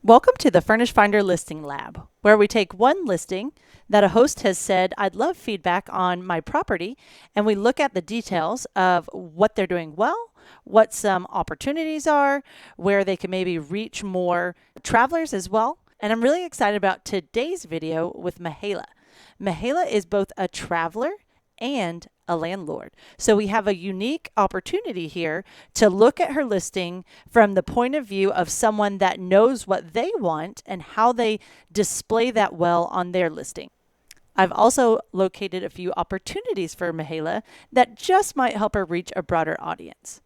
Welcome to the Furnished Finder Listing Lab, where we take one listing that a host has said, I'd love feedback on my property, and we look at the details of what they're doing well, what some opportunities are, where they can maybe reach more travelers as well. And I'm really excited about today's video with Mihaela. Mihaela is both a traveler and a landlord. So we have a unique opportunity here to look at her listing from the point of view of someone that knows what they want and how they display that well on their listing. I've also located a few opportunities for Mihaela that just might help her reach a broader audience.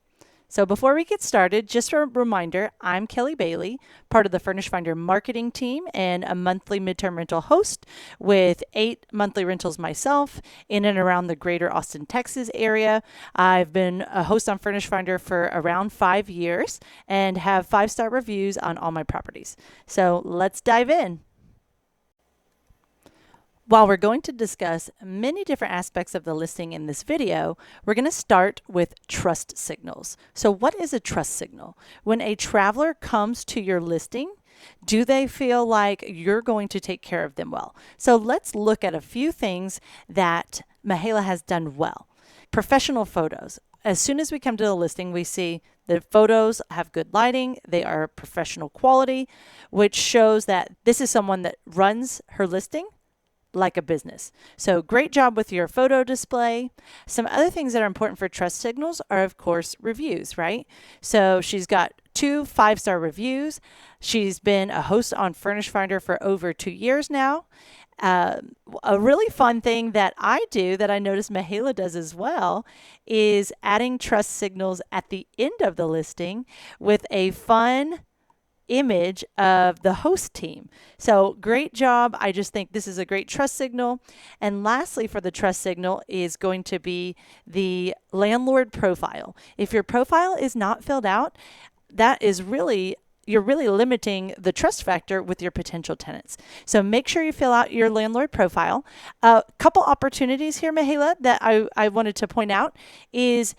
So before we get started, just a reminder, I'm Kelly Bailey, part of the Furnished Finder marketing team and a monthly midterm rental host with 8 monthly rentals myself in and around the greater Austin, Texas area. I've been a host on Furnished Finder for around 5 years and have 5-star reviews on all my properties. So let's dive in. While we're going to discuss many different aspects of the listing in this video, we're going to start with trust signals. So what is a trust signal? When a traveler comes to your listing, do they feel like you're going to take care of them well? So let's look at a few things that Mihaela has done well. Professional photos. As soon as we come to the listing, we see the photos have good lighting, they are professional quality, which shows that this is someone that runs her listing like a business. So great job with your photo display. Some other things that are important for trust signals are, of course, reviews, right? So she's got 2 5-star reviews. She's been a host on Furnished Finder for over 2 years now. A really fun thing that I do that I noticed Mihaela does as well is adding trust signals at the end of the listing with a fun image of the host team. So great job. I just think this is a great trust signal. And lastly, for the trust signal is going to be the landlord profile. If your profile is not filled out, that is you're really limiting the trust factor with your potential tenants. So make sure you fill out your landlord profile. A couple opportunities here, Mihaela, that I wanted to point out is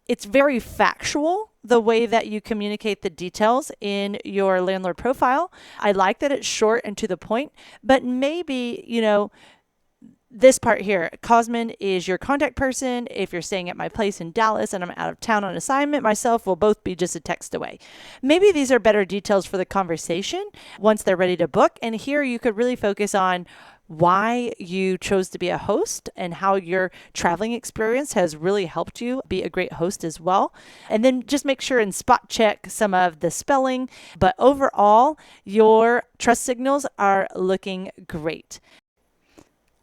it's very factual, the way that you communicate the details in your landlord profile. I like that it's short and to the point, but maybe, this part here, Cosman is your contact person. If you're staying at my place in Dallas and I'm out of town on assignment, myself will both be just a text away. Maybe these are better details for the conversation once they're ready to book. And here you could really focus on why you chose to be a host and how your traveling experience has really helped you be a great host as well. And then just make sure and spot check some of the spelling. But overall, your trust signals are looking great.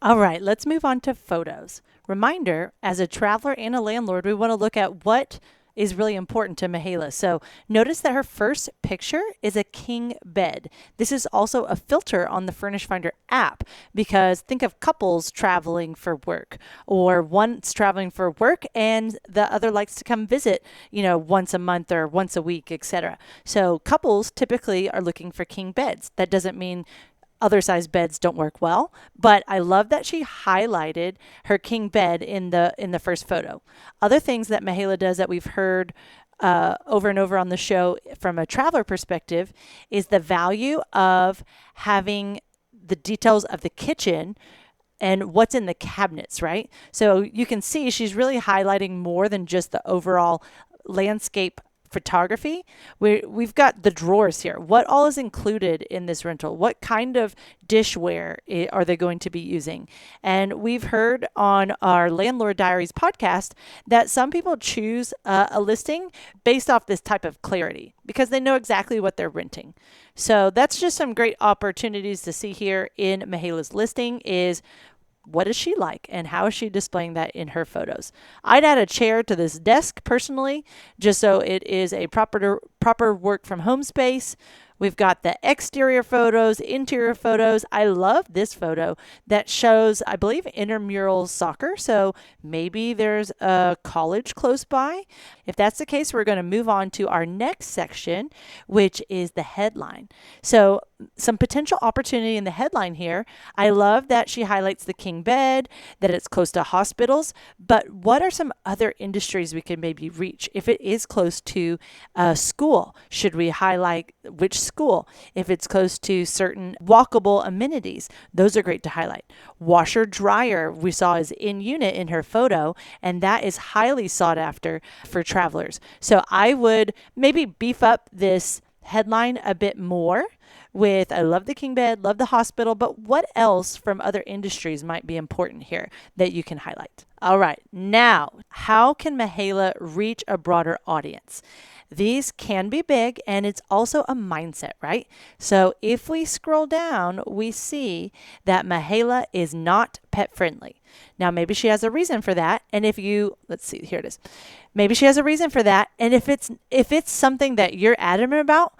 All right, let's move on to photos. Reminder, as a traveler and a landlord, we want to look at what is really important to Mihaela. So notice that her first picture is a king bed. This is also a filter on the Furnished Finder app because think of couples traveling for work, or one's traveling for work and the other likes to come visit, once a month or once a week, etc. So couples typically are looking for king beds. That doesn't mean other size beds don't work well, but I love that she highlighted her king bed in the first photo. Other things that Mihaela does that we've heard over and over on the show from a traveler perspective is the value of having the details of the kitchen and what's in the cabinets, right? So you can see she's really highlighting more than just the overall landscape photography. We've got the drawers here. What all is included in this rental? What kind of dishware are they going to be using? And we've heard on our Landlord Diaries podcast that some people choose a listing based off this type of clarity because they know exactly what they're renting. So that's just some great opportunities to see here in Mihaela's listing is what is she like and how is she displaying that in her photos? I'd add a chair to this desk personally, just so it is a proper work from home space. We've got the exterior photos, interior photos. I love this photo that shows, I believe, intramural soccer. So maybe there's a college close by. If that's the case, we're going to move on to our next section, which is the headline. So some potential opportunity in the headline here. I love that she highlights the king bed, that it's close to hospitals, but what are some other industries we can maybe reach? If it is close to a school, should we highlight which school, if it's close to certain walkable amenities, those are great to highlight. Washer dryer we saw is in unit in her photo, and that is highly sought after for travelers. So I would maybe beef up this headline a bit more with I love the king bed, love the hospital, but what else from other industries might be important here that you can highlight? All right, now, how can Mihaela reach a broader audience? These can be big, and it's also a mindset, right? So if we scroll down, we see that Mihaela is not pet friendly. Now, maybe she has a reason for that. And if you, let's see, here it is. Maybe she has a reason for that. And if it's something that you're adamant about,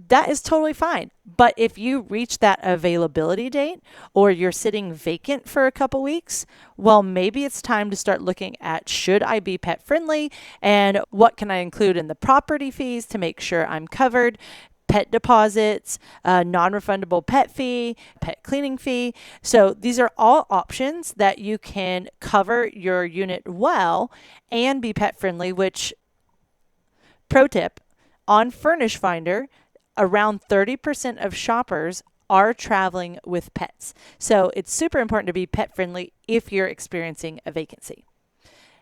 that is totally fine. But if you reach that availability date or you're sitting vacant for a couple weeks, well, maybe it's time to start looking at, should I be pet friendly, and what can I include in the property fees to make sure I'm covered? Pet deposits, non-refundable pet fee, pet cleaning fee. So these are all options that you can cover your unit well and be pet friendly, which, pro tip, on Furnished Finder, around 30% of shoppers are traveling with pets. So it's super important to be pet friendly if you're experiencing a vacancy.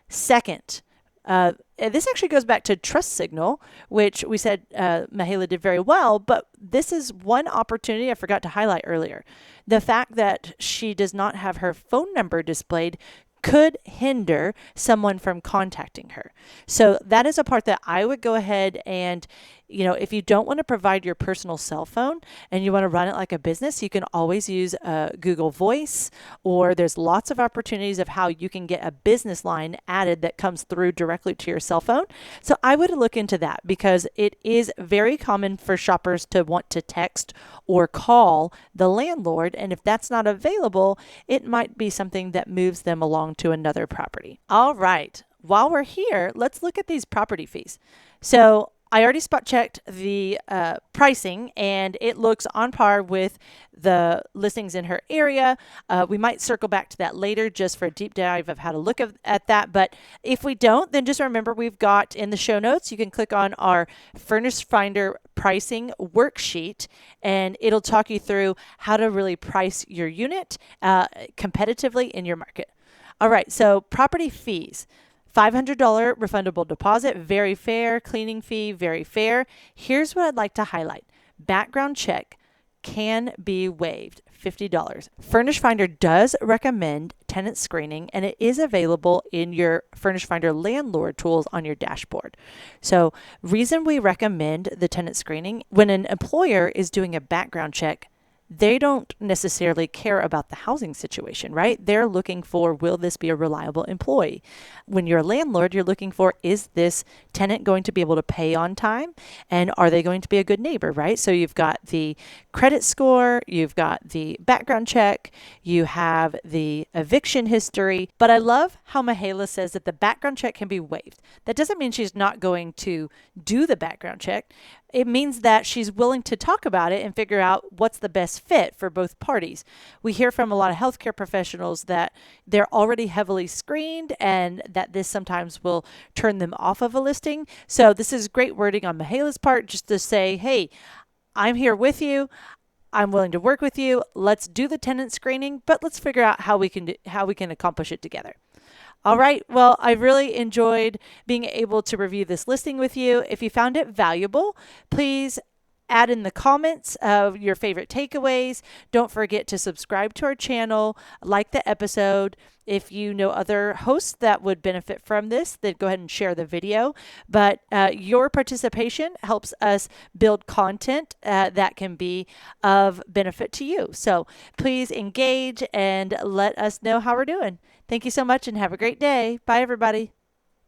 Second, this actually goes back to trust signal, which we said Mihaela did very well, but this is one opportunity I forgot to highlight earlier. The fact that she does not have her phone number displayed could hinder someone from contacting her. So that is a part that I would go ahead and, if you don't want to provide your personal cell phone and you want to run it like a business, you can always use Google Voice, or there's lots of opportunities of how you can get a business line added that comes through directly to your cell phone. So I would look into that, because it is very common for shoppers to want to text or call the landlord. And if that's not available, it might be something that moves them along to another property. All right. While we're here, let's look at these property fees. So I already spot checked the pricing, and it looks on par with the listings in her area. We might circle back to that later just for a deep dive of how to look at that. But if we don't, then just remember we've got in the show notes, you can click on our Furnished Finder pricing worksheet, and it'll talk you through how to really price your unit competitively in your market. All right, so property fees. $500 refundable deposit, very fair. Cleaning fee, very fair. Here's what I'd like to highlight. Background check can be waived, $50. Furnished Finder does recommend tenant screening, and it is available in your Furnished Finder landlord tools on your dashboard. So, reason we recommend the tenant screening, when an employer is doing a background check, they don't necessarily care about the housing situation, right? They're looking for, will this be a reliable employee? When you're a landlord, you're looking for, is this tenant going to be able to pay on time? And are they going to be a good neighbor, right? So you've got the credit score, you've got the background check, you have the eviction history. But I love how Mihaela says that the background check can be waived. That doesn't mean she's not going to do the background check. It means that she's willing to talk about it and figure out what's the best fit for both parties. We hear from a lot of healthcare professionals that they're already heavily screened, and that this sometimes will turn them off of a listing. So this is great wording on Mihaela's part, just to say, hey, I'm here with you. I'm willing to work with you. Let's do the tenant screening, but let's figure out how we can accomplish it together. All right. Well, I really enjoyed being able to review this listing with you. If you found it valuable, please add in the comments of your favorite takeaways. Don't forget to subscribe to our channel, like the episode. If you know other hosts that would benefit from this, then go ahead and share the video. But your participation helps us build content that can be of benefit to you. So please engage and let us know how we're doing. Thank you so much, and have a great day. Bye, everybody.